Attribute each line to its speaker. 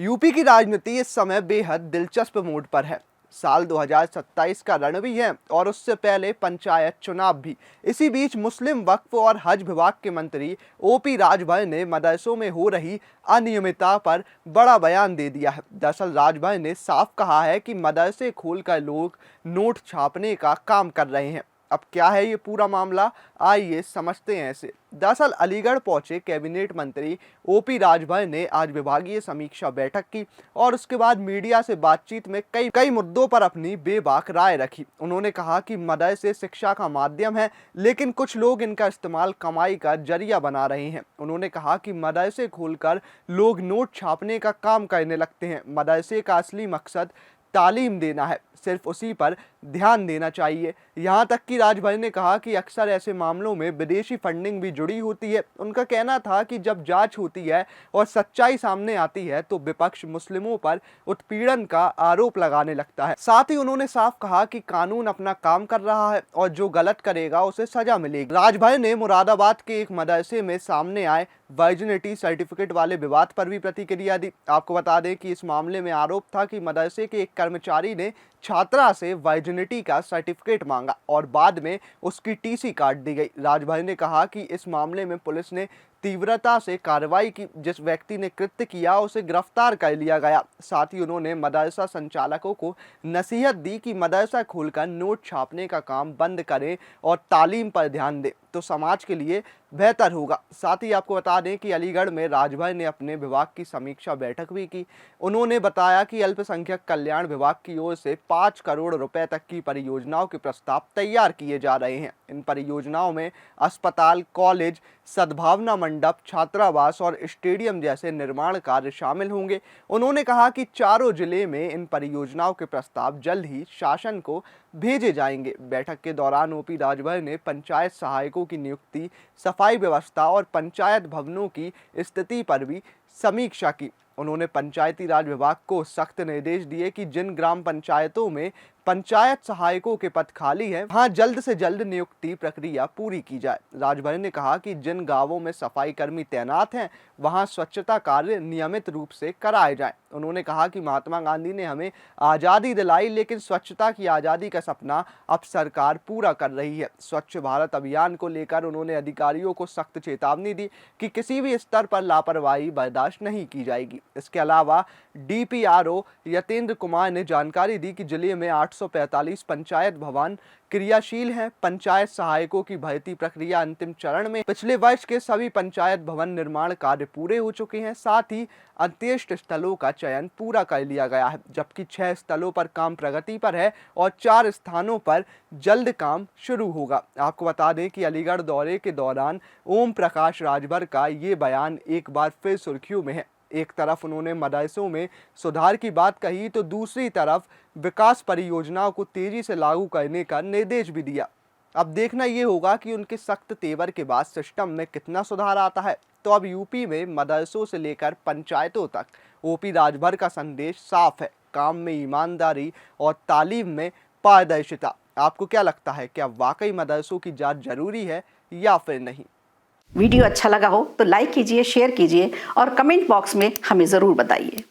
Speaker 1: UP की राजनीति इस समय बेहद दिलचस्प मोड़ पर है। साल 2027 का रण भी है और उससे पहले पंचायत चुनाव भी। इसी बीच मुस्लिम वक्फ और हज विभाग के मंत्री ओपी राजभर ने मदरसों में हो रही अनियमितता पर बड़ा बयान दे दिया है। दरअसल राजभर ने साफ कहा है कि मदरसे खोलकर लोग नोट छापने का काम कर रहे हैं। अब क्या है ये पूरा मामला, आइए समझते हैं इसे। दरअसल अलीगढ़ पहुंचे कैबिनेट मंत्री ओपी राजभर ने आज विभागीय समीक्षा बैठक की और उसके बाद मीडिया से बातचीत में कई मुद्दों पर अपनी बेबाक राय रखी। उन्होंने कहा कि मदरसे शिक्षा का माध्यम है, लेकिन कुछ लोग इनका इस्तेमाल कमाई का जरिया बना रहे हैं। उन्होंने कहा कि मदरसे खोलकर लोग नोट छापने का काम करने लगते हैं। मदरसे का असली मकसद तालीम देना है, सिर्फ उसी पर ध्यान देना चाहिए। यहाँ तक कि राजभर ने कहा कि अक्सर ऐसे मामलों में विदेशी फंडिंग भी जुड़ी होती है। उनका कहना था कि जब जांच होती है और सच्चाई सामने आती है तो विपक्ष मुस्लिमों पर उत्पीड़न का आरोप लगाने लगता है। साथ ही उन्होंने साफ कहा कि कानून अपना काम कर रहा है और जो गलत करेगा उसे सजा मिलेगी। राजभर ने मुरादाबाद के एक मदरसे में सामने आए वर्जिनिटी सर्टिफिकेट वाले विवाद पर भी प्रतिक्रिया दी। आपको बता दें कि इस मामले में आरोप था कि मदरसे के एक कर्मचारी ने छात्रा से वर्जिनिटी का सर्टिफिकेट मांगा और बाद में उसकी टीसी काट दी गई। राजभर ने कहा कि इस मामले में पुलिस ने तीव्रता से कार्रवाई की। जिस व्यक्ति ने कृत्य किया उसे गिरफ्तार कर लिया गया। साथ ही उन्होंने मदरसा संचालकों को नसीहत दी कि मदरसा खोलकर नोट छापने का काम बंद करें और तालीम पर ध्यान दें तो समाज के लिए बेहतर होगा। साथ ही आपको बता दें कि अलीगढ़ में राजभर ने अपने विभाग की समीक्षा बैठक भी की। उन्होंने बताया कि अल्पसंख्यक कल्याण विभाग की ओर से 5 करोड़ रुपए तक की परियोजनाओं के प्रस्ताव तैयार किए जा रहे हैं। इन परियोजनाओं में अस्पताल, कॉलेज, सद्भावना मंडप, छात्रावास और स्टेडियम जैसे निर्माण कार्य शामिल होंगे। उन्होंने कहा कि चारों जिले में इन परियोजनाओं के प्रस्ताव जल्द ही शासन को भेजे जाएंगे। बैठक के दौरान ओपी राजभर ने पंचायत सहायकों की नियुक्ति, सफाई व्यवस्था और पंचायत भवनों की स्थिति पर भी समीक्षा की। उन्होंने पंचायती राज विभाग को सख्त निर्देश दिए कि जिन ग्राम पंचायतों में पंचायत सहायकों के पद खाली हैं, वहां जल्द से जल्द नियुक्ति प्रक्रिया पूरी की जाए। राजभर ने कहा कि जिन गांवों में सफाई कर्मी तैनात हैं, वहां स्वच्छता कार्य नियमित रूप से कराए जाएं। उन्होंने कहा कि महात्मा गांधी ने हमें आज़ादी दिलाई, लेकिन स्वच्छता की आज़ादी का सपना अब सरकार पूरा कर रही है। स्वच्छ भारत अभियान को लेकर उन्होंने अधिकारियों को सख्त चेतावनी दी कि किसी भी स्तर पर लापरवाही बर्दाश्त नहीं की जाएगी। इसके अलावा डीपीआरओ यतेंद्र कुमार ने जानकारी दी कि जिले में 845 पंचायत भवन क्रियाशील हैं। पंचायत सहायकों की भर्ती प्रक्रिया अंतिम चरण में। पिछले वर्ष के सभी पंचायत भवन निर्माण कार्य पूरे हो चुके हैं। साथ ही अंत्येष्ट स्थलों का चयन पूरा कर लिया गया है, जबकि 6 स्थलों पर काम प्रगति पर है और 4 स्थानों पर जल्द काम शुरू होगा। आपको बता दें कि अलीगढ़ दौरे के दौरान ओम प्रकाश राजभर का ये बयान एक बार फिर सुर्खियों में है। एक तरफ उन्होंने मदरसों में सुधार की बात कही तो दूसरी तरफ विकास परियोजनाओं को तेजी से लागू करने का निर्देश भी दिया। अब देखना ये होगा कि उनके सख्त तेवर के बाद सिस्टम में कितना सुधार आता है। तो अब यूपी में मदरसों से लेकर पंचायतों तक ओपी राजभर का संदेश साफ है, काम में ईमानदारी और तालीम में पारदर्शिता। आपको क्या लगता है, क्या वाकई मदरसों की जांच जरूरी है या फिर नहीं?
Speaker 2: वीडियो अच्छा लगा हो तो लाइक कीजिए, शेयर कीजिए और कमेंट बॉक्स में हमें ज़रूर बताइए।